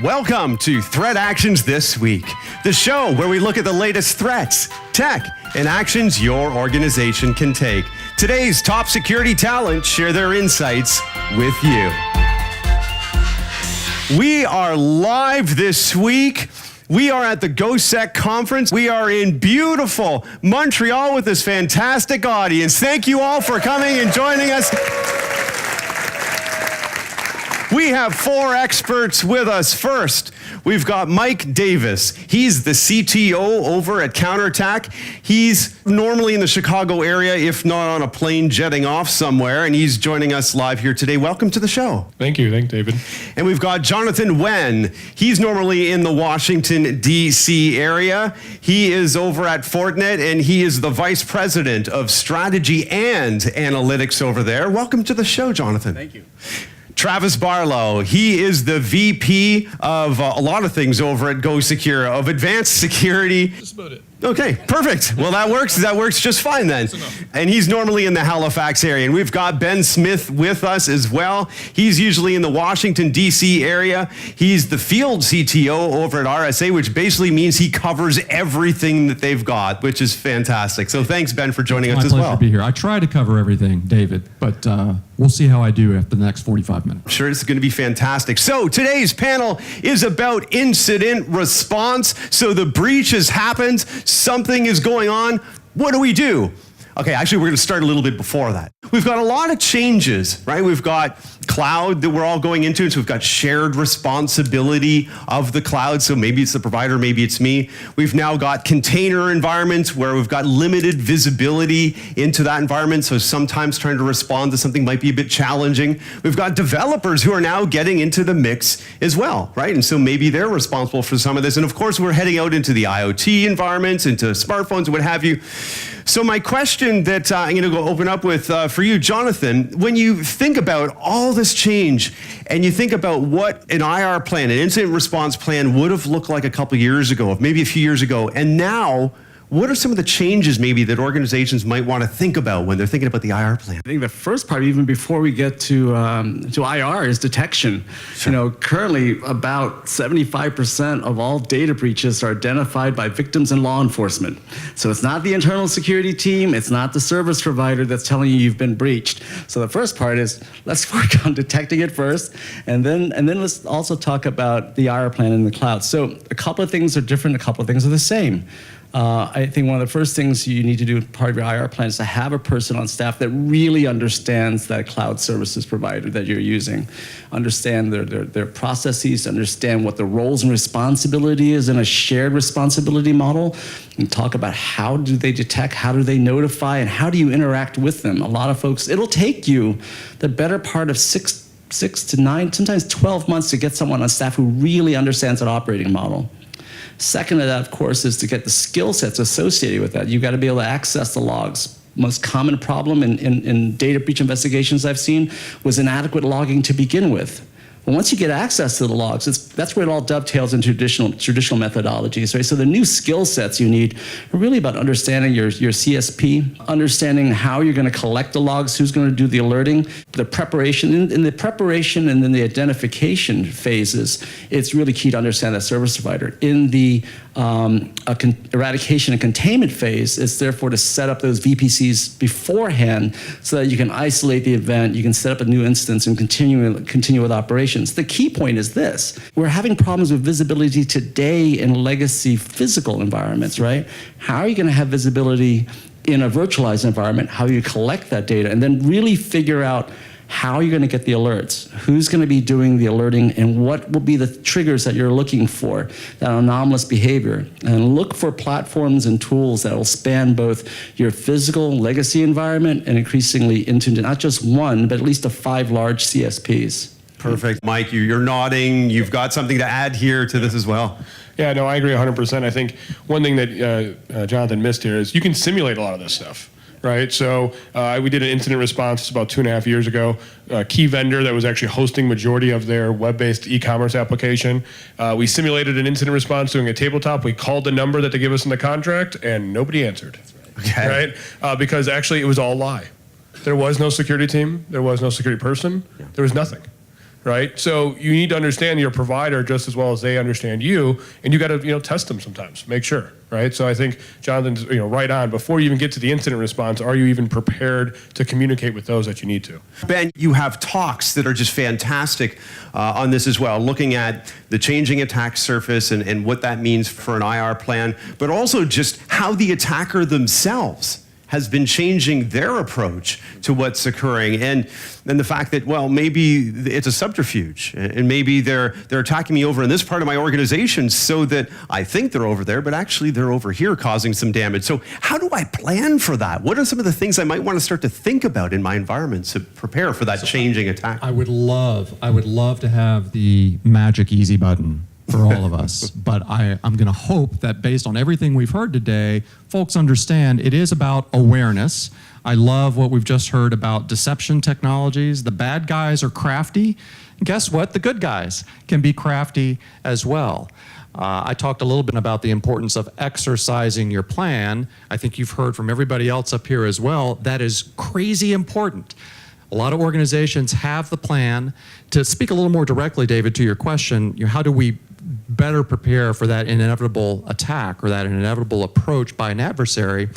Welcome to Threat Actions This Week, the show where we look at the latest threats, tech, and actions your organization can take. Today's top security talent share their insights with you. We are live this week. We are at the GoSec conference. We are in beautiful Montreal with this fantastic audience. Thank you all for coming and joining us. We have four experts with us. First, we've got Mike Davis. He's the CTO over at CounterTack. He's normally in the Chicago area, if not on a plane jetting off somewhere, and he's joining us live here today. Welcome to the show. Thank you. Thanks, David. And we've got Jonathan Nguyen. He's normally in the Washington, D.C. area. He is over at Fortinet, and he is the Vice President of Strategy and Analytics over there. Welcome to the show, Jonathan. Thank you. Travis Barlow, he is the VP of a lot of things over at GoSecure, of advanced security. That's about it. Okay, perfect. Well, that works just fine then. And he's normally in the Halifax area. And we've got Ben Smith with us as well. He's usually in the Washington, D.C. area. He's the field CTO over at RSA, which basically means he covers everything that they've got, which is fantastic. So thanks, Ben, for joining us as well. My pleasure to be here. I try to cover everything, David, but we'll see how I do after the next 45 minutes. I'm sure it's going to be fantastic. So today's panel is about incident response. So the breach has happened. Something is going on. What do we do? Okay, actually, we're going to start a little bit before that. We've got a lot of changes, right? We've got cloud that we're all going into, so we've got shared responsibility of the cloud, so maybe it's the provider, maybe it's me. We've now got container environments where we've got limited visibility into that environment, so sometimes trying to respond to something might be a bit challenging. We've got developers who are now getting into the mix as well, right? And so maybe they're responsible for some of this. And of course, we're heading out into the IoT environments, into smartphones and what have you. So my question that I'm going to go open up with for you, Jonathan, when you think about all this change and you think about what an IR plan, an incident response plan would have looked like a couple years ago, maybe a few years ago, and now, what are some of the changes maybe that organizations might want to think about when they're thinking about the IR plan? I think the first part, even before we get to IR, is detection. Sure. You know, currently about 75% of all data breaches are identified by victims and law enforcement. So it's not the internal security team, it's not the service provider that's telling you you've been breached. So the first part is let's work on detecting it first, and then let's also talk about the IR plan in the cloud. So a couple of things are different, a couple of things are the same. I think one of the first things you need to do as part of your IR plan is to have a person on staff that really understands that cloud services provider that you're using, understand their processes, understand what the roles and responsibility is in a shared responsibility model, and talk about how do they detect, how do they notify, and how do you interact with them. A lot of folks, it'll take you the better part of six to 9, sometimes 12 months to get someone on staff who really understands that operating model. Second to that, of course, is to get the skill sets associated with that. You've got to be able to access the logs. Most common problem in data breach investigations I've seen was inadequate logging to begin with. But once you get access to the logs, that's where it all dovetails into traditional methodologies, right? So the new skill sets you need are really about understanding your CSP, understanding how you're going to collect the logs, who's going to do the alerting, the preparation. In the preparation and then the identification phases, it's really key to understand that service provider. In the eradication and containment phase, it's therefore to set up those VPCs beforehand so that you can isolate the event, you can set up a new instance and continue with operations. The key point is this: we're having problems with visibility today in legacy physical environments, right? How are you going to have visibility in a virtualized environment? How do you collect that data? And then really figure out how you're going to get the alerts, who's going to be doing the alerting, and what will be the triggers that you're looking for, that anomalous behavior. And look for platforms and tools that will span both your physical legacy environment and increasingly into not just one, but at least 5 large CSPs. Perfect. Mike, you're nodding. You've got something to add here to this as well. Yeah, no, I agree 100%. I think one thing that Jonathan missed here is you can simulate a lot of this stuff, right? So we did an incident response about 2.5 years ago. A key vendor that was actually hosting majority of their web-based e-commerce application. We simulated an incident response doing a tabletop. We called the number that they give us in the contract, and nobody answered. Okay. Right? Because actually it was all a lie. There was no security team. There was no security person. There was nothing. right? So you need to understand your provider just as well as they understand you, and you got to test them sometimes, make sure, right? So I think Jonathan's right on. Before you even get to the incident response, are you even prepared to communicate with those that you need to? Ben, you have talks that are just fantastic on this as well, looking at the changing attack surface and what that means for an IR plan, but also just how the attacker themselves has been changing their approach to what's occurring, and the fact that, well, maybe it's a subterfuge, and maybe they're attacking me over in this part of my organization so that I think they're over there, but actually they're over here causing some damage. So how do I plan for that? What are some of the things I might want to start to think about in my environment to prepare for that changing attack? I would love to have the magic easy button for all of us. But I'm going to hope that based on everything we've heard today, folks understand it is about awareness. I love what we've just heard about deception technologies. The bad guys are crafty. And guess what? The good guys can be crafty as well. I talked a little bit about the importance of exercising your plan. I think you've heard from everybody else up here as well. That is crazy important. A lot of organizations have the plan. To speak a little more directly, David, to your question, how do we better prepare for that inevitable attack or that inevitable approach by an adversary?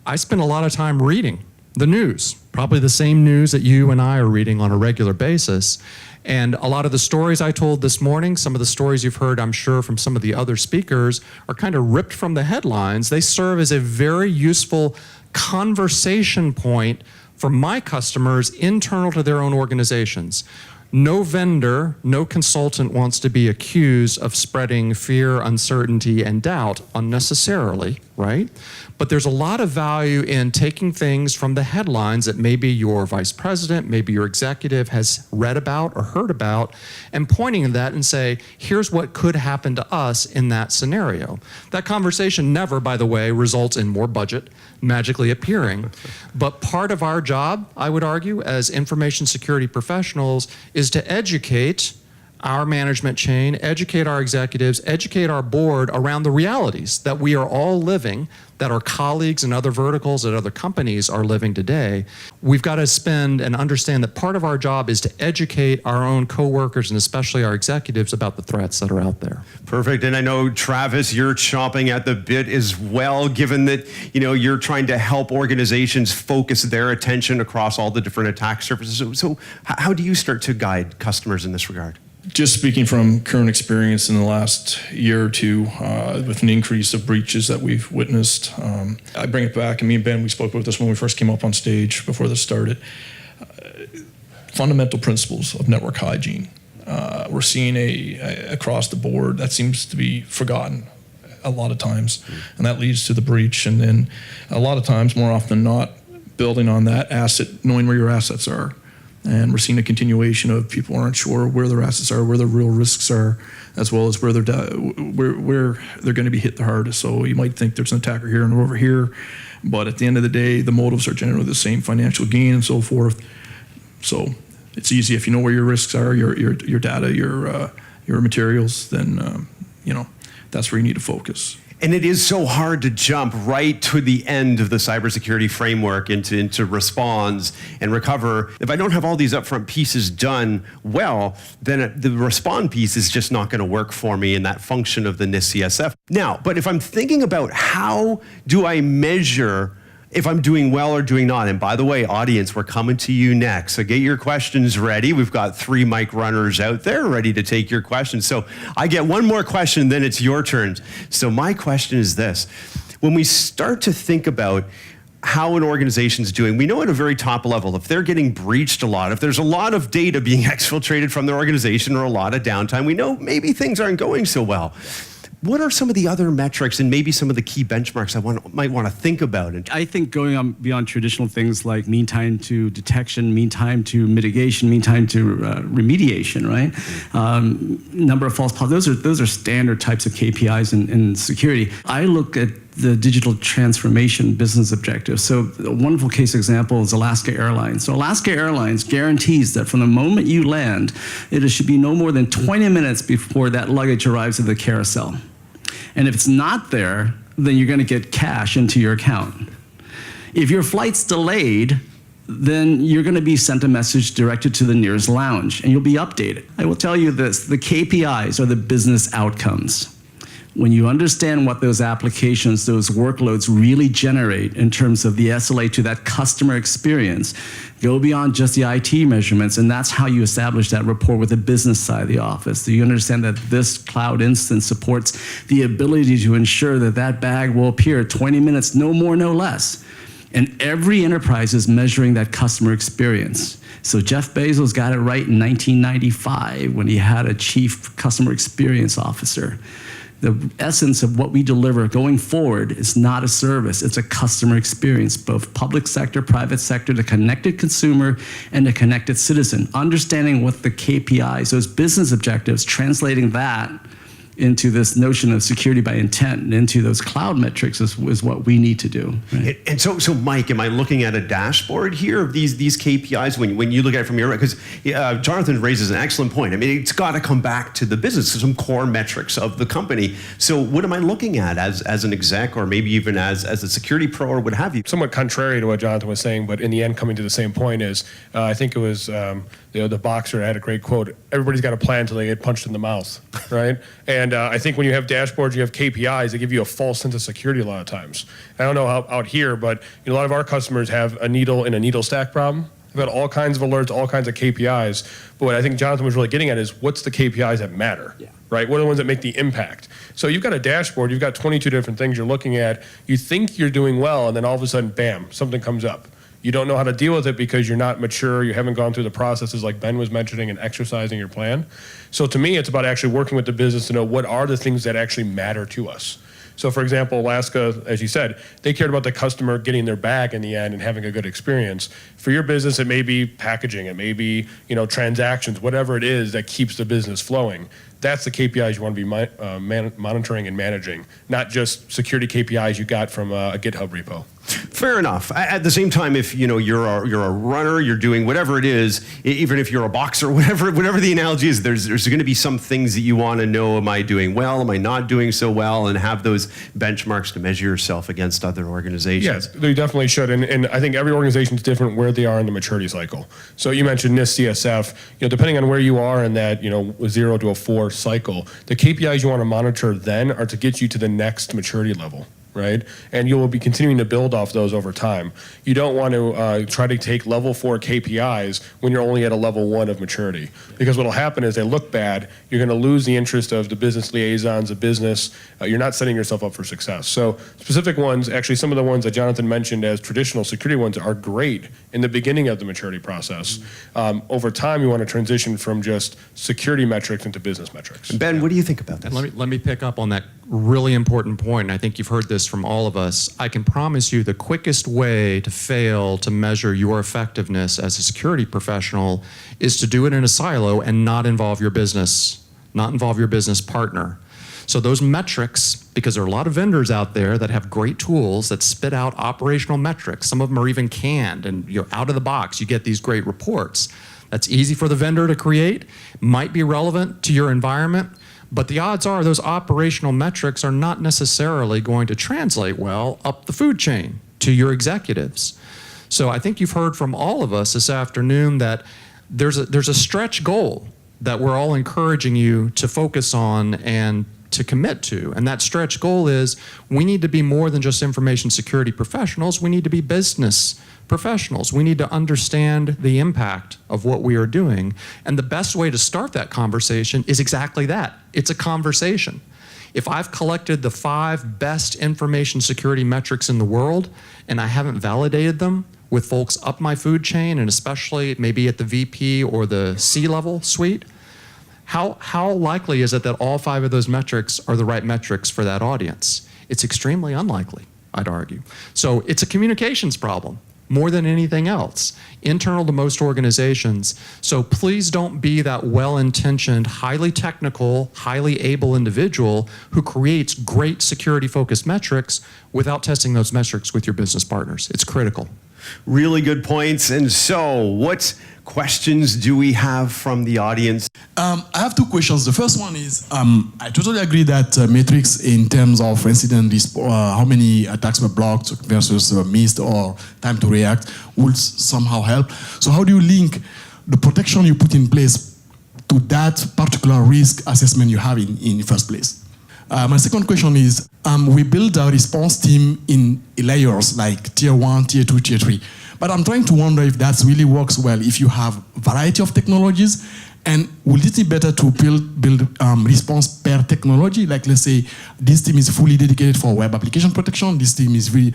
I spend a lot of time reading the news, probably the same news that you and I are reading on a regular basis. And a lot of the stories I told this morning, some of the stories you've heard, I'm sure, from some of the other speakers, are kind of ripped from the headlines. They serve as a very useful conversation point for my customers internal to their own organizations. No vendor, no consultant wants to be accused of spreading fear, uncertainty, and doubt unnecessarily, right? But there's a lot of value in taking things from the headlines that maybe your vice president, maybe your executive has read about or heard about, and pointing to that and say, here's what could happen to us in that scenario. That conversation never, by the way, results in more budget magically appearing. But part of our job, I would argue, as information security professionals, is to educate our management chain, educate our executives, educate our board around the realities that we are all living, that our colleagues in other verticals at other companies are living today. We've got to spend and understand that part of our job is to educate our own coworkers and especially our executives about the threats that are out there. Perfect. And I know, Travis, you're chomping at the bit as well, given that you're trying to help organizations focus their attention across all the different attack surfaces. So how do you start to guide customers in this regard? Just speaking from current experience in the last year or two, with an increase of breaches that we've witnessed, I bring it back, and me and Ben, we spoke about this when we first came up on stage before this started. Fundamental principles of network hygiene. We're seeing across the board that seems to be forgotten a lot of times, and that leads to the breach. And then a lot of times, more often than not, building on that asset, knowing where your assets are. And we're seeing a continuation of people aren't sure where their assets are, where their real risks are, as well as where they're going to be hit the hardest. So you might think there's an attacker here and over here, but at the end of the day, the motives are generally the same: financial gain and so forth. So it's easy if you know where your risks are, your data, your materials. Then that's where you need to focus. And it is so hard to jump right to the end of the cybersecurity framework into response and recover. If I don't have all these upfront pieces done well, then the respond piece is just not going to work for me in that function of the NIST CSF. Now, but if I'm thinking about how do I measure if I'm doing well or doing not, and by the way, audience, we're coming to you next. So get your questions ready. We've got 3 mic runners out there ready to take your questions. So I get one more question, then it's your turn. So my question is this. When we start to think about how an organization's doing, we know at a very top level, if they're getting breached a lot, if there's a lot of data being exfiltrated from their organization or a lot of downtime, we know maybe things aren't going so well. What are some of the other metrics and maybe some of the key benchmarks I might want to think about? I think going on beyond traditional things like mean time to detection, mean time to mitigation, mean time to remediation, right? Number of false positives, those are standard types of KPIs in security. I look at the digital transformation business objectives. So a wonderful case example is Alaska Airlines. So Alaska Airlines guarantees that from the moment you land, it should be no more than 20 minutes before that luggage arrives at the carousel. And if it's not there, then you're going to get cash into your account. If your flight's delayed, then you're going to be sent a message directed to the nearest lounge, and you'll be updated. I will tell you this, the KPIs are the business outcomes. When you understand what those applications, those workloads really generate in terms of the SLA to that customer experience, go beyond just the IT measurements, and that's how you establish that rapport with the business side of the office. So you understand that this cloud instance supports the ability to ensure that that bag will appear 20 minutes, no more, no less. And every enterprise is measuring that customer experience. So Jeff Bezos got it right in 1995 when he had a chief customer experience officer. The essence of what we deliver going forward is not a service, it's a customer experience, both public sector, private sector, the connected consumer, and the connected citizen. Understanding what the KPIs, those business objectives, translating that into this notion of security by intent and into those cloud metrics is what we need to do. Right? And so Mike, am I looking at a dashboard here of these KPIs when you look at it from your, because Jonathan raises an excellent point. I mean, it's got to come back to the business, some core metrics of the company. So what am I looking at as an exec, or maybe even as a security pro, or what have you? Somewhat contrary to what Jonathan was saying, but in the end coming to the same point is, I think it was the boxer had a great quote, everybody's got a plan until they get punched in the mouth, right? And I think when you have dashboards, you have KPIs, they give you a false sense of security a lot of times. I don't know how out here, but a lot of our customers have a needle in a needle stack problem. They've got all kinds of alerts, all kinds of KPIs. But what I think Jonathan was really getting at is what's the KPIs that matter, right? What are the ones that make the impact? So you've got a dashboard, you've got 22 different things you're looking at. You think you're doing well, and then all of a sudden, bam, something comes up. You don't know how to deal with it because you're not mature, you haven't gone through the processes like Ben was mentioning and exercising your plan. So to me, it's about actually working with the business to know what are the things that actually matter to us. So for example, Alaska, as you said, they cared about the customer getting their bag in the end and having a good experience. For your business, it may be packaging, it may be transactions, whatever it is that keeps the business flowing. That's the KPIs you want to be monitoring and managing, not just security KPIs you got from a GitHub repo. Fair enough. At the same time, if you're a runner, you're doing whatever it is, even if you're a boxer, whatever the analogy is, there's going to be some things that you want to know. Am I doing well? Am I not doing so well? And have those benchmarks to measure yourself against other organizations. Yes, they definitely should. And I think every organization is different where they are in the maturity cycle. So you mentioned NIST CSF. Depending on where you are in that 0 to a 4 cycle, the KPIs you want to monitor then are to get you to the next maturity level. Right? And you will be continuing to build off those over time. You don't want to try to take level 4 KPIs when you're only at a level 1 of maturity. Because what will happen is they look bad, you're going to lose the interest of the business liaisons, the business, you're not setting yourself up for success. So specific ones, actually some of the ones that Jonathan mentioned as traditional security ones are great in the beginning of the maturity process. Over time, you want to transition from just security metrics into business metrics. Ben, what do you think about this? Let me pick up on that really important point, and I think you've heard this from all of us. I can promise you the quickest way to fail to measure your effectiveness as a security professional is to do it in a silo and not involve your business partner. So those metrics, because there are a lot of vendors out there that have great tools that spit out operational metrics. Some of them are even canned, and you're out of the box, you get these great reports. That's easy for the vendor to create, might be relevant to your environment, but the odds are those operational metrics are not necessarily going to translate well up the food chain to your executives. So I think you've heard from all of us this afternoon that there's a stretch goal that we're all encouraging you to focus on and to commit to. And that stretch goal is we need to be more than just information security professionals. We need to be business professionals. We need to understand the impact of what we are doing. And the best way to start that conversation is exactly that. It's a conversation. If I've collected the 5 best information security metrics in the world and I haven't validated them with folks up my food chain, and especially maybe at the VP or the C-level suite, how likely is it that all 5 of those metrics are the right metrics for that audience? It's extremely unlikely, I'd argue. So it's a communications problem more than anything else, internal to most organizations. So please don't be that well-intentioned, highly technical, highly able individual who creates great security-focused metrics without testing those metrics with your business partners. It's critical. Really good points. And so, what questions do we have from the audience? I have two questions. The first one is, I totally agree that metrics in terms of incident, how many attacks were blocked versus missed or time to react will somehow help. So how do you link the protection you put in place to that particular risk assessment you have in the first place? My second question is, we build a response team in layers like tier 1, tier 2, tier 3. But I'm trying to wonder if that really works well if you have variety of technologies, and would it be better to build response per technology? Like, let's say this team is fully dedicated for web application protection, this team is really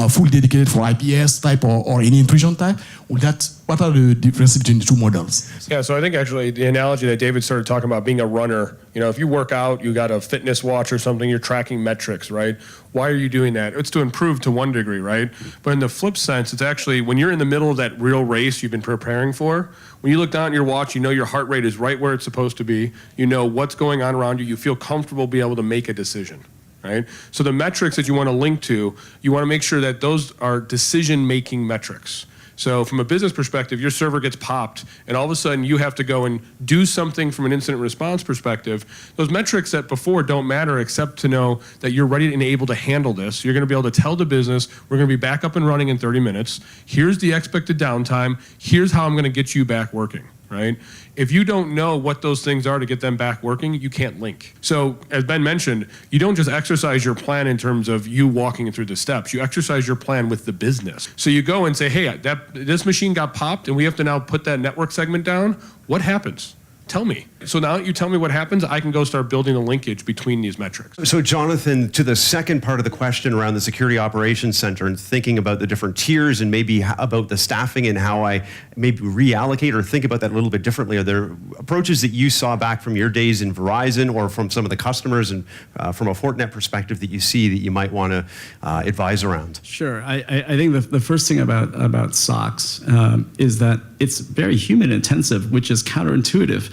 fully dedicated for IPS type or any intrusion type. What are the differences between the two models? Yeah, so I think actually the analogy that David started talking about being a runner, if you work out, you got a fitness watch or something, you're tracking metrics, right? Why are you doing that? It's to improve to one degree, right? But in the flip sense, it's actually when you're in the middle of that real race you've been preparing for, when you look down at your watch, you know your heart rate is right where it's supposed to be, you know what's going on around you, you feel comfortable being able to make a decision. Right? So the metrics that you want to link to, you want to make sure that those are decision-making metrics. So from a business perspective, your server gets popped, and all of a sudden you have to go and do something from an incident response perspective. Those metrics that before don't matter except to know that you're ready and able to handle this. You're going to be able to tell the business, we're going to be back up and running in 30 minutes. Here's the expected downtime. Here's how I'm going to get you back working. Right? If you don't know what those things are to get them back working, you can't link. So as Ben mentioned, you don't just exercise your plan in terms of you walking through the steps. You exercise your plan with the business. So you go and say, hey, this machine got popped and we have to now put that network segment down. What happens? Tell me. So now that you tell me what happens, I can go start building a linkage between these metrics. So Jonathan, to the second part of the question around the Security Operations Center and thinking about the different tiers and maybe about the staffing and how I maybe reallocate or think about that a little bit differently, are there approaches that you saw back from your days in Verizon or from some of the customers and from a Fortinet perspective that you see that you might want to advise around? Sure. I think the first thing about SOCs is that it's very human intensive, which is counterintuitive.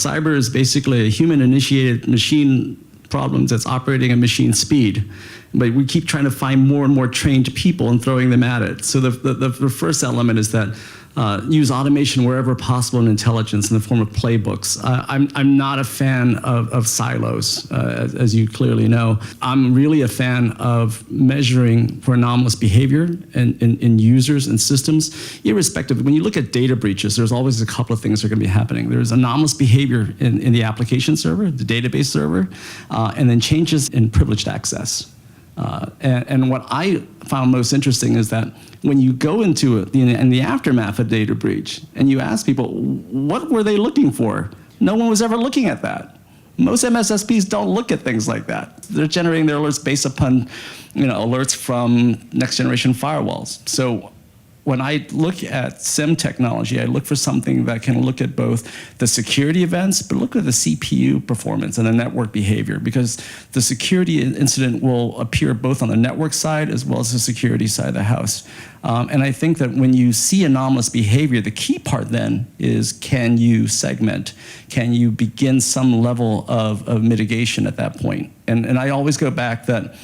Cyber is basically a human-initiated machine problem that's operating at machine speed. But we keep trying to find more and more trained people and throwing them at it. So the first element is that use automation wherever possible in intelligence in the form of playbooks. I'm not a fan of silos, as you clearly know. I'm really a fan of measuring for anomalous behavior in users and systems, irrespective. When you look at data breaches, there's always a couple of things that are going to be happening. There's anomalous behavior in the application server, the database server, and then changes in privileged access. And what I found most interesting is that when you go into it in the aftermath of data breach and you ask people, what were they looking for? No one was ever looking at that. Most MSSPs don't look at things like that. They're generating their alerts based upon alerts from next generation firewalls. So when I look at SIEM technology, I look for something that can look at both the security events, but look at the CPU performance and the network behavior, because the security incident will appear both on the network side as well as the security side of the house. And I think that when you see anomalous behavior, the key part then is, can you segment? Can you begin some level of mitigation at that point? And I always go back that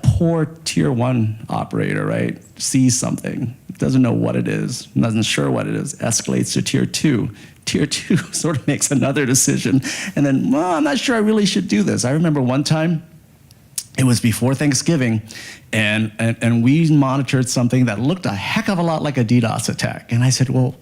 poor tier 1 operator, right, sees something, doesn't know what it is, doesn't sure what it is, escalates to tier 2. Tier 2 sort of makes another decision, and then, well, I'm not sure I really should do this. I remember one time, it was before Thanksgiving, and we monitored something that looked a heck of a lot like a DDoS attack. And I said, well,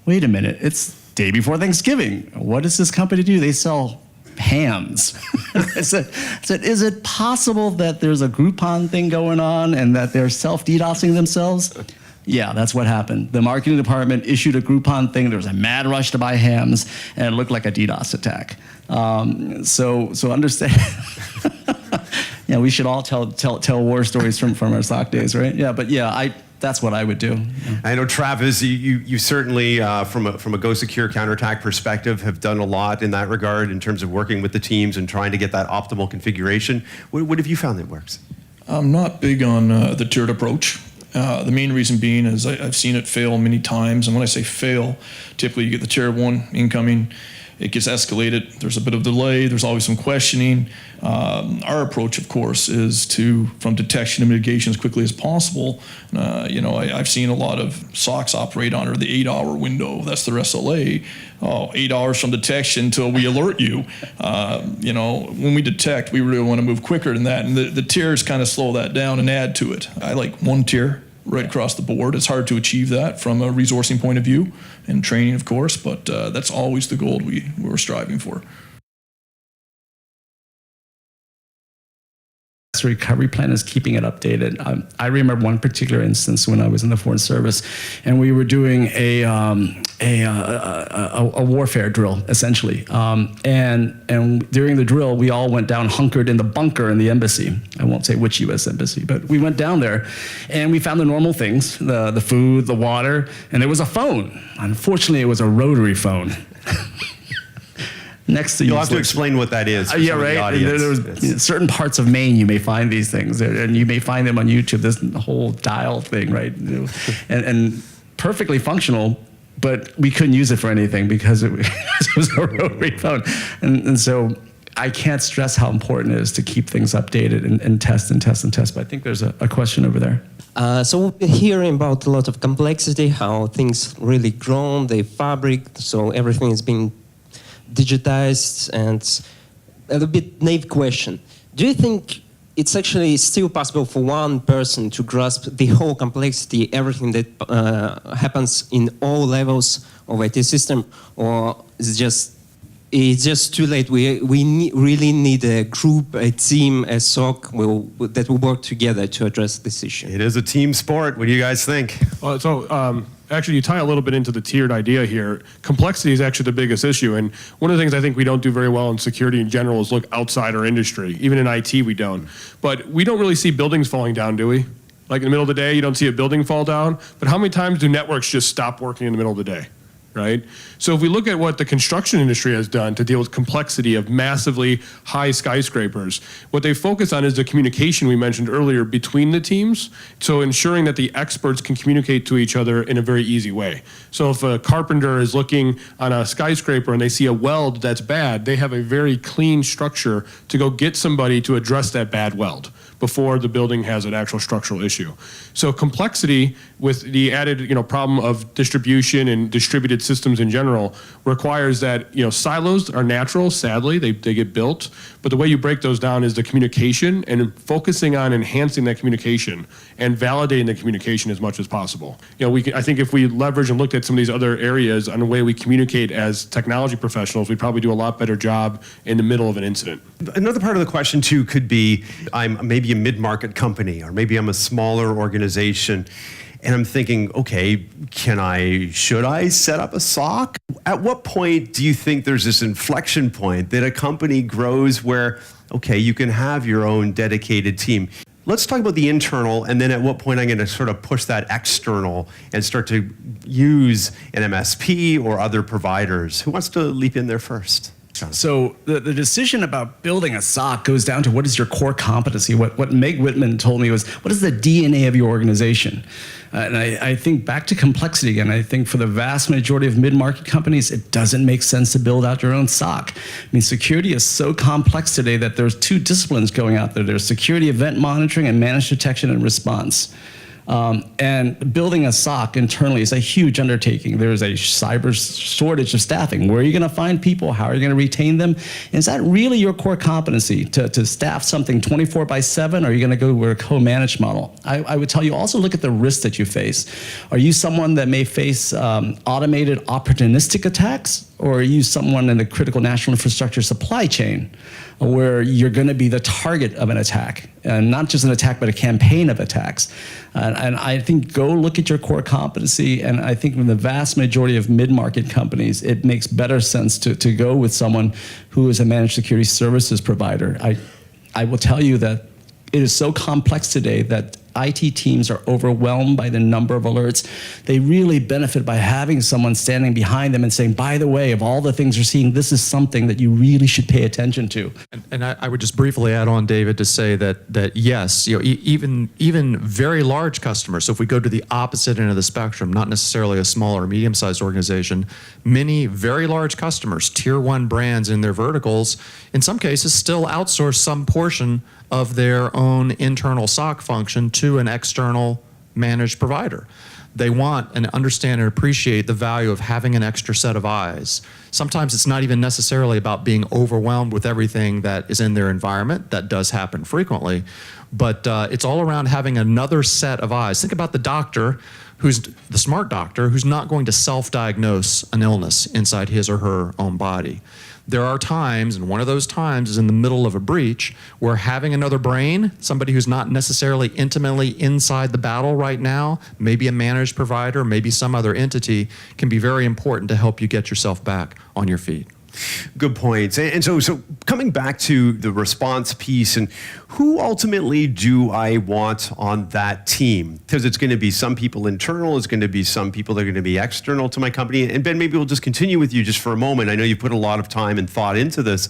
wait a minute, it's day before Thanksgiving. What does this company do? They sell hams. I said, is it possible that there's a Groupon thing going on and that they're self-DDoSing themselves? Yeah, that's what happened. The marketing department issued a Groupon thing. There was a mad rush to buy hams, and it looked like a DDoS attack. So understand. Yeah, we should all tell war stories from our SOC days, right? Yeah, but yeah, that's what I would do. Yeah. I know, Travis, you certainly, from a GoSecure CounterTack perspective, have done a lot in that regard in terms of working with the teams and trying to get that optimal configuration. What have you found that works? I'm not big on the tiered approach. The main reason being is I've seen it fail many times. And when I say fail, typically you get the tier 1 incoming. it gets escalated. There's a bit of delay. There's always some questioning. Our approach, of course, is from detection to mitigation as quickly as possible. I've seen a lot of SOCs operate under the 8-hour window. That's their SLA. 8 hours from detection until we alert you. When we detect, we really want to move quicker than that. And the tiers kind of slow that down and add to it. I like one tier right across the board. It's hard to achieve that from a resourcing point of view and training, of course, but that's always the goal we're striving for. Recovery plan is keeping it updated. I remember one particular instance when I was in the Foreign Service, and we were doing a warfare drill, essentially. And during the drill, we all went down hunkered in the bunker in the embassy. I won't say which U.S. embassy, but we went down there, and we found the normal things, the food, the water, and there was a phone. Unfortunately, it was a rotary phone. Next to You'll have to explain what that is. For yeah, some of the right. audience. There's certain parts of Maine you may find these things, and you may find them on YouTube. This whole dial thing, right? And perfectly functional, but we couldn't use it for anything because it was a rotary phone. And so I can't stress how important it is to keep things updated and test and test and test. But I think there's a question over there. So we're hearing about a lot of complexity, how things really grown, the fabric, so everything is being digitized, and a little bit naive question. Do you think it's actually still possible for one person to grasp the whole complexity, everything that happens in all levels of IT system, or it's just too late? We really need a group, a team, a SOC that will work together to address this issue. It is a team sport. What do you guys think? Actually, you tie a little bit into the tiered idea here. Complexity is actually the biggest issue. And one of the things I think we don't do very well in security in general is look outside our industry. Even in IT, we don't. But we don't really see buildings falling down, do we? Like in the middle of the day, you don't see a building fall down. But how many times do networks just stop working in the middle of the day? Right? So if we look at what the construction industry has done to deal with complexity of massively high skyscrapers, what they focus on is the communication we mentioned earlier between the teams, so ensuring that the experts can communicate to each other in a very easy way. So if a carpenter is looking on a skyscraper and they see a weld that's bad, they have a very clean structure to go get somebody to address that bad weld before the building has an actual structural issue. So complexity with the added problem of distribution and distributed systems in general requires that silos are natural, sadly, they get built, but the way you break those down is the communication and focusing on enhancing that communication and validating the communication as much as possible. I think if we leverage and looked at some of these other areas on the way we communicate as technology professionals, we'd probably do a lot better job in the middle of an incident. Another part of the question too could be, I'm maybe a mid-market company, or maybe I'm a smaller organization, and I'm thinking, okay, should I set up a SOC? At what point do you think there's this inflection point that a company grows where, okay, you can have your own dedicated team? Let's talk about the internal, and then at what point I'm going to sort of push that external and start to use an MSP or other providers. Who wants to leap in there first? So the decision about building a SOC goes down to what is your core competency. What Meg Whitman told me was, what is the DNA of your organization? And I think back to complexity again. I think for the vast majority of mid-market companies, it doesn't make sense to build out your own SOC. I mean, security is so complex today that there's two disciplines going out there. There's security event monitoring and managed detection and response. And building a SOC internally is a huge undertaking. There's a cyber shortage of staffing. Where are you going to find people? How are you going to retain them? And is that really your core competency to staff something 24/7? Or are you going to go with a co-managed model? I would tell you also look at the risks that you face. Are you someone that may face automated opportunistic attacks? Or are you someone in the critical national infrastructure supply chain where you're going to be the target of an attack, and not just an attack, but a campaign of attacks? And I think go look at your core competency, and I think in the vast majority of mid-market companies, it makes better sense to go with someone who is a managed security services provider. I will tell you that it is so complex today that IT teams are overwhelmed by the number of alerts. They really benefit by having someone standing behind them and saying, by the way, of all the things you're seeing, this is something that you really should pay attention to. And I would just briefly add on, David, to say that yes, even very large customers. So if we go to the opposite end of the spectrum, not necessarily a small or medium-sized organization, many very large customers, tier 1 brands in their verticals, in some cases still outsource some portion of their own internal SOC function to an external managed provider. They want and understand and appreciate the value of having an extra set of eyes. Sometimes it's not even necessarily about being overwhelmed with everything that is in their environment. That does happen frequently. But it's all around having another set of eyes. Think about the doctor, who's the smart doctor, who's not going to self-diagnose an illness inside his or her own body. There are times, and one of those times is in the middle of a breach, where having another brain, somebody who's not necessarily intimately inside the battle right now, maybe a managed provider, maybe some other entity, can be very important to help you get yourself back on your feet. Good points. And so coming back to the response piece, and who ultimately do I want on that team? Because it's going to be some people internal, it's going to be some people that are going to be external to my company. And Ben, maybe we'll just continue with you just for a moment. I know you put a lot of time and thought into this.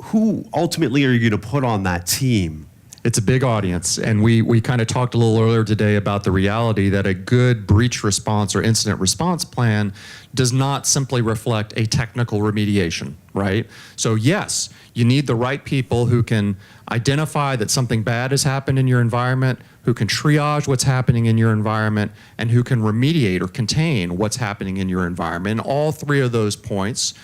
Who ultimately are you going to put on that team? It's a big audience, and we kind of talked a little earlier today about the reality that a good breach response or incident response plan does not simply reflect a technical remediation, right? So yes, you need the right people who can identify that something bad has happened in your environment, who can triage what's happening in your environment, and who can remediate or contain what's happening in your environment. And all three of those points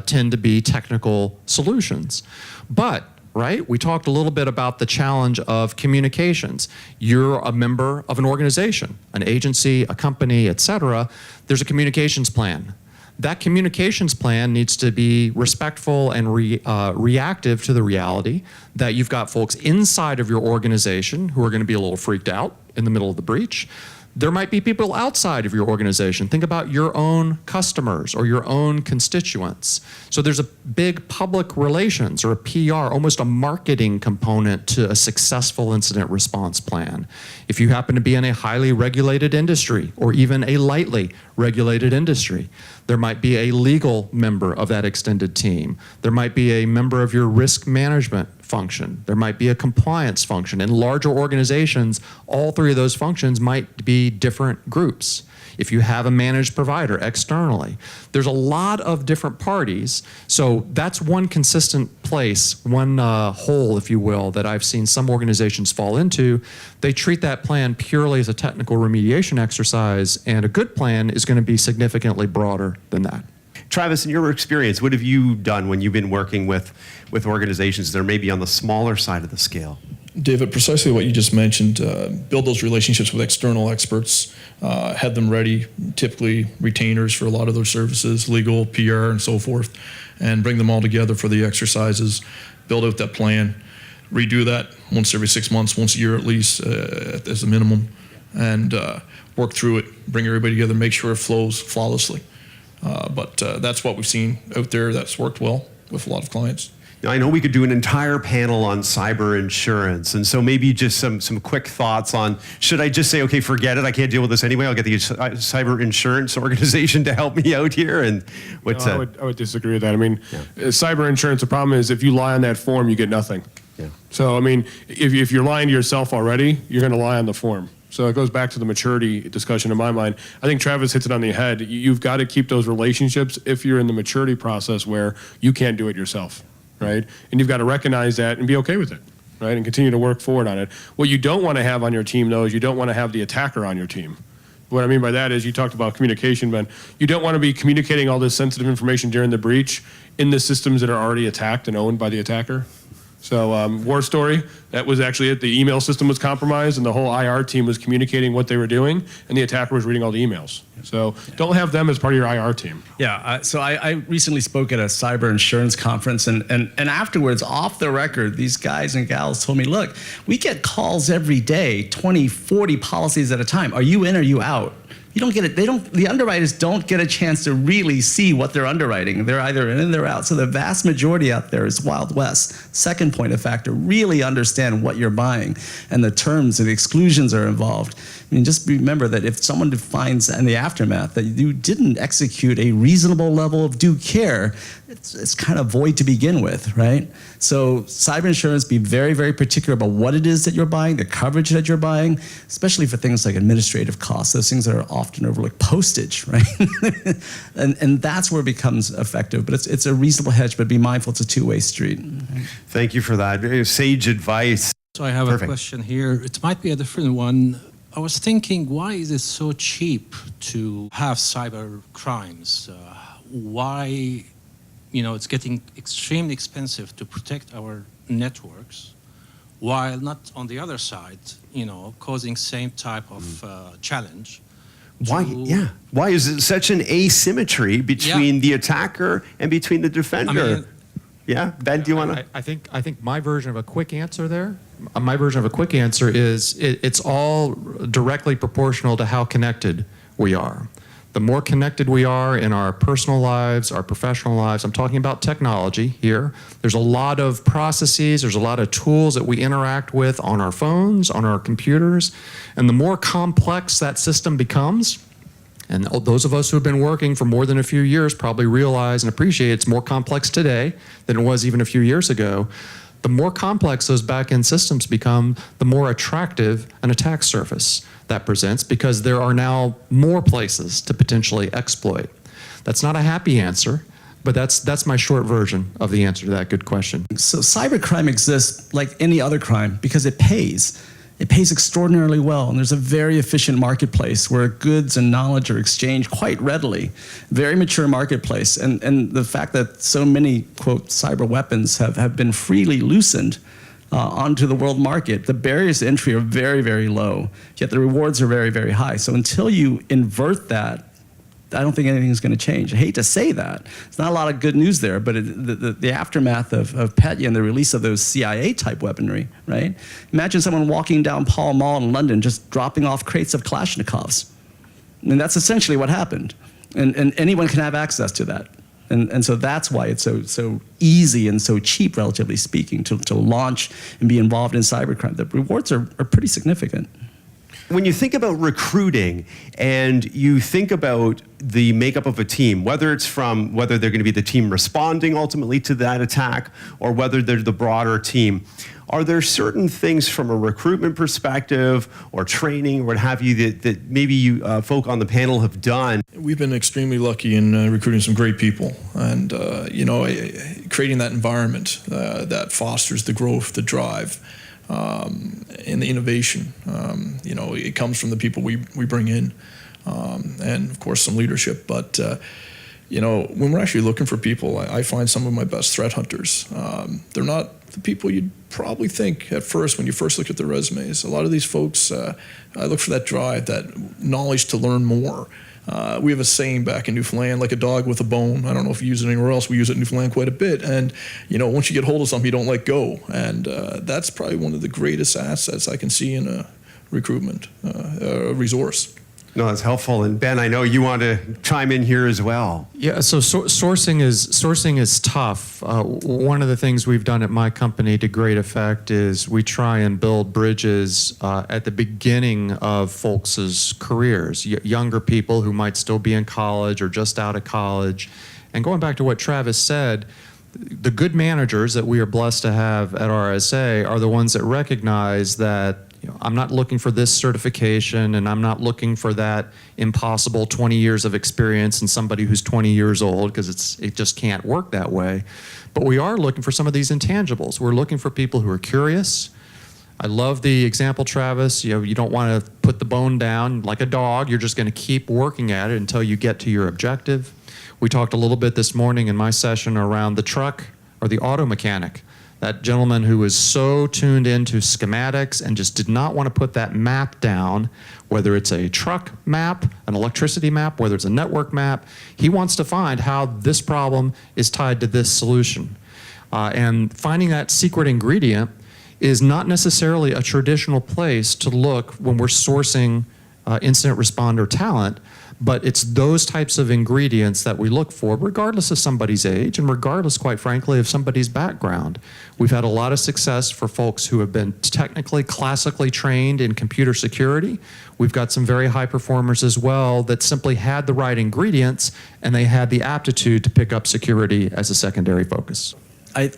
tend to be technical solutions. But right? We talked a little bit about the challenge of communications. You're a member of an organization, an agency, a company, et cetera. There's a communications plan. That communications plan needs to be respectful and reactive to the reality that you've got folks inside of your organization who are going to be a little freaked out in the middle of the breach. There might be people outside of your organization. Think about your own customers or your own constituents. So there's a big public relations or a PR, almost a marketing component to a successful incident response plan. If you happen to be in a highly regulated industry or even a lightly regulated industry, there might be a legal member of that extended team. There might be a member of your risk management function. There might be a compliance function. In larger organizations, all three of those functions might be different groups. If you have a managed provider externally, there's a lot of different parties. So that's one consistent place, one hole, if you will, that I've seen some organizations fall into. They treat that plan purely as a technical remediation exercise, and a good plan is going to be significantly broader than that. Travis, in your experience, what have you done when you've been working with organizations that are maybe on the smaller side of the scale? David, precisely what you just mentioned, build those relationships with external experts, have them ready, typically retainers for a lot of those services, legal, PR, and so forth, and bring them all together for the exercises, build out that plan, redo that once every 6 months, once a year at least, as a minimum, and work through it, bring everybody together, make sure it flows flawlessly. But that's what we've seen out there that's worked well with a lot of clients. Now, I know we could do an entire panel on cyber insurance, and so maybe just some quick thoughts on, should I just say, okay, forget it, I can't deal with this anyway, I'll get the cyber insurance organization to help me out here? And what's I would disagree with that. I mean, cyber insurance, the problem is if you lie on that form, you get nothing. Yeah. So, I mean, if you're lying to yourself already, you're going to lie on the form. So it goes back to the maturity discussion in my mind. I think Travis hits it on the head. You've got to keep those relationships if you're in the maturity process where you can't do it yourself, right? And you've got to recognize that and be okay with it, right? And continue to work forward on it. What you don't want to have on your team, though, is you don't want to have the attacker on your team. What I mean by that is you talked about communication, Ben. You don't want to be communicating all this sensitive information during the breach in the systems that are already attacked and owned by the attacker. So war story, that was actually it. The email system was compromised and the whole IR team was communicating what they were doing and the attacker was reading all the emails. So don't have them as part of your IR team. Yeah, so I recently spoke at a cyber insurance conference and afterwards, off the record, these guys and gals told me, look, we get calls every day, 20, 40 policies at a time. Are you in or are you out? You don't get it. The underwriters don't get a chance to really see what they're underwriting. They're either in and they're out. So the vast majority out there is Wild West. Second point of factor, really understand what you're buying and the terms and the exclusions are involved. I mean, just remember that if someone defines in the aftermath that you didn't execute a reasonable level of due care, it's kind of void to begin with, right? So cyber insurance, be very, very particular about what it is that you're buying, the coverage that you're buying, especially for things like administrative costs, those things that are often overlooked, postage, right? and that's where it becomes effective. But it's a reasonable hedge, but be mindful it's a two-way street. Thank you for that. Very sage advice. So I have Perfect. a question here. It might be a different one. I was thinking, why is it so cheap to have cyber crimes? Why, it's getting extremely expensive to protect our networks, while not on the other side, causing same type of challenge. Why? Yeah. Why is it such an asymmetry between the attacker and between the defender? Yeah, Ben, do you want to? I think my version of a quick answer there, my version of a quick answer is it's all directly proportional to how connected we are. The more connected we are in our personal lives, our professional lives, I'm talking about technology here. There's a lot of processes, there's a lot of tools that we interact with on our phones, on our computers, and the more complex that system becomes, and those of us who have been working for more than a few years probably realize and appreciate it's more complex today than it was even a few years ago. The more complex those back-end systems become, the more attractive an attack surface that presents, because there are now more places to potentially exploit. That's not a happy answer, but that's my short version of the answer to that good question. So cybercrime exists like any other crime because it pays. It pays extraordinarily well, and there's a very efficient marketplace where goods and knowledge are exchanged quite readily. Very mature marketplace, and the fact that so many, quote, cyber weapons have been freely loosened onto the world market, the barriers to entry are very, very low, yet the rewards are very, very high. So until you invert that, I don't think anything's going to change. I hate to say that. It's not a lot of good news there, but the aftermath of Petya and the release of those CIA-type weaponry, right? Imagine someone walking down Pall Mall in London just dropping off crates of Kalashnikovs. And that's essentially what happened. And anyone can have access to that. And so that's why it's so easy and so cheap, relatively speaking, to launch and be involved in cybercrime. The rewards are pretty significant. When you think about recruiting and you think about the makeup of a team, whether they're going to be the team responding ultimately to that attack or whether they're the broader team, are there certain things from a recruitment perspective or training or what have you that maybe you folk on the panel have done? We've been extremely lucky in recruiting some great people, and creating that environment that fosters the growth, the drive, and the innovation. It comes from the people we bring in, and of course some leadership. But when we're actually looking for people, I find some of my best threat hunters. They're not the people you'd probably think at first when you first look at their resumes. A lot of these folks, I look for that drive, that knowledge to learn more. We have a saying back in Newfoundland, like a dog with a bone. I don't know if you use it anywhere else. We use it in Newfoundland quite a bit. And, once you get hold of something, you don't let go. And that's probably one of the greatest assets I can see in a recruitment resource. No, that's helpful. And Ben, I know you want to chime in here as well. Yeah, so sourcing is tough. One of the things we've done at my company to great effect is we try and build bridges at the beginning of folks' careers, younger people who might still be in college or just out of college. And going back to what Travis said, the good managers that we are blessed to have at RSA are the ones that recognize that I'm not looking for this certification, and I'm not looking for that impossible 20 years of experience in somebody who's 20 years old, because it just can't work that way. But we are looking for some of these intangibles. We're looking for people who are curious. I love the example, Travis. You don't want to put the bone down like a dog. You're just going to keep working at it until you get to your objective. We talked a little bit this morning in my session around the truck or the auto mechanic. That gentleman who was so tuned into schematics and just did not want to put that map down, whether it's a truck map, an electricity map, whether it's a network map, he wants to find how this problem is tied to this solution. And finding that secret ingredient is not necessarily a traditional place to look when we're sourcing incident responder talent. But it's those types of ingredients that we look for, regardless of somebody's age and regardless, quite frankly, of somebody's background. We've had a lot of success for folks who have been technically, classically trained in computer security. We've got some very high performers as well that simply had the right ingredients and they had the aptitude to pick up security as a secondary focus.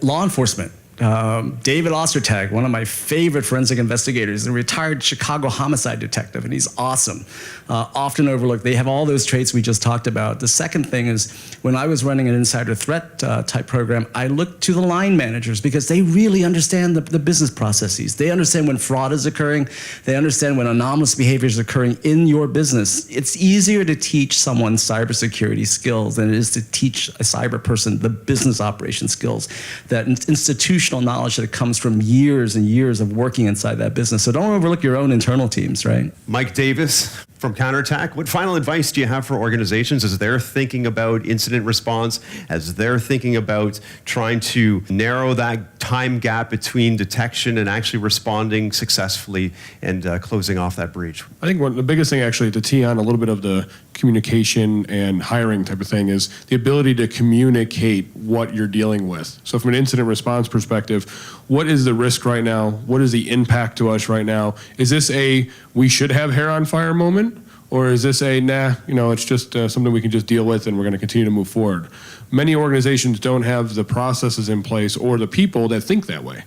Law enforcement. David Ostertag, one of my favorite forensic investigators, a retired Chicago homicide detective, and he's awesome. Often overlooked. They have all those traits we just talked about. The second thing is, when I was running an insider threat type program, I looked to the line managers because they really understand the business processes. They understand when fraud is occurring. They understand when anomalous behavior is occurring in your business. It's easier to teach someone cybersecurity skills than it is to teach a cyber person the business operation skills, that institutional knowledge that comes from years and years of working inside that business. So don't overlook your own internal teams, right? Mike Davis from CounterTack, what final advice do you have for organizations as they're thinking about incident response, as they're thinking about trying to narrow that time gap between detection and actually responding successfully and closing off that breach? I think the biggest thing, actually, to tee on a little bit of the communication and hiring type of thing, is the ability to communicate what you're dealing with. So from an incident response perspective, what is the risk right now? What is the impact to us right now? Is this a we should have hair on fire moment? Or is this a, nah, it's just something we can just deal with and we're going to continue to move forward? Many organizations don't have the processes in place or the people that think that way.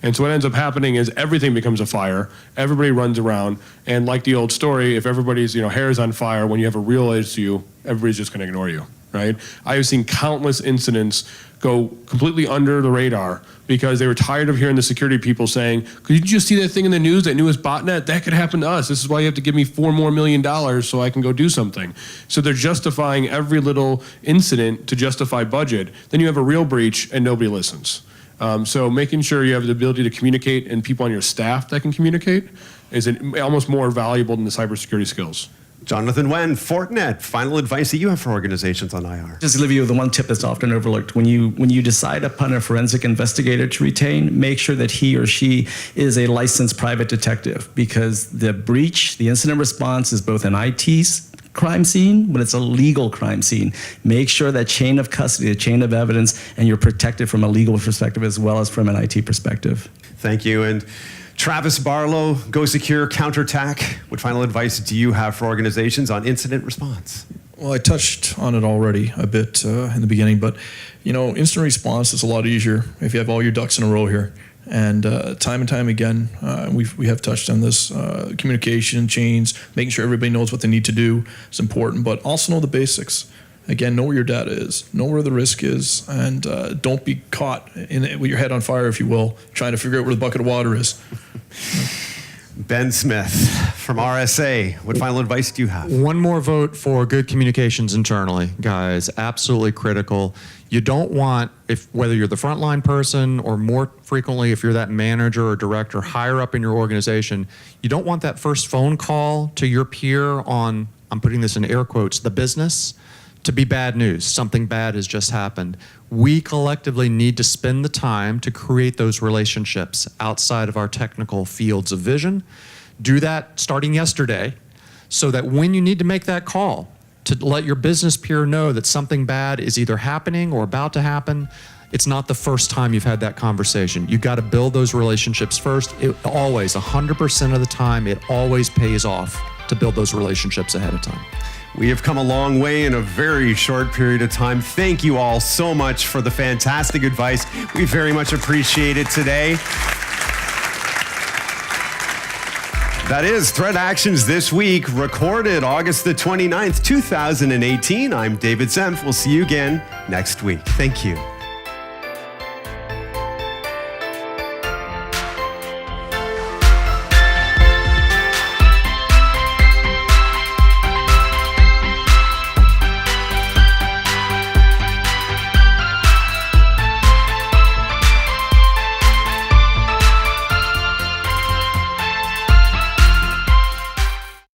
And so what ends up happening is everything becomes a fire, everybody runs around, and like the old story, if everybody's hair is on fire, when you have a real issue, everybody's just going to ignore you, right? I have seen countless incidents go completely under the radar because they were tired of hearing the security people saying, could you just see that thing in the news, that newest botnet? That could happen to us. This is why you have to give me $4 more million so I can go do something. So they're justifying every little incident to justify budget. Then you have a real breach and nobody listens. So making sure you have the ability to communicate and people on your staff that can communicate is almost more valuable than the cybersecurity skills. Jonathan Nguyen, Fortinet, final advice that you have for organizations on IR? Just to leave you with the one tip that's often overlooked. When you decide upon a forensic investigator to retain, make sure that he or she is a licensed private detective, because the breach, the incident response, is both an IT crime scene, but it's a legal crime scene. Make sure that chain of custody, the chain of evidence, and you're protected from a legal perspective as well as from an IT perspective. Thank you. And Travis Barlow, GoSecure, CounterTack, what final advice do you have for organizations on incident response? Well, I touched on it already a bit in the beginning, but instant response is a lot easier if you have all your ducks in a row here. And time again, we have touched on this. Communication chains, making sure everybody knows what they need to do is important, but also know the basics. Again, know where your data is, know where the risk is, and don't be caught with your head on fire, if you will, trying to figure out where the bucket of water is. Ben Smith from RSA, what final advice do you have? One more vote for good communications internally, guys. Absolutely critical. You don't want, whether you're the frontline person or more frequently if you're that manager or director higher up in your organization, you don't want that first phone call to your peer on, I'm putting this in air quotes, the business, to be bad news. Something bad has just happened. We collectively need to spend the time to create those relationships outside of our technical fields of vision. Do that starting yesterday so that when you need to make that call to let your business peer know that something bad is either happening or about to happen, it's not the first time you've had that conversation. You've got to build those relationships first. It always, 100% of the time, it always pays off to build those relationships ahead of time. We have come a long way in a very short period of time. Thank you all so much for the fantastic advice. We very much appreciate it today. That is Threat Actions This Week, recorded August the 29th, 2018. I'm David Senf. We'll see you again next week. Thank you.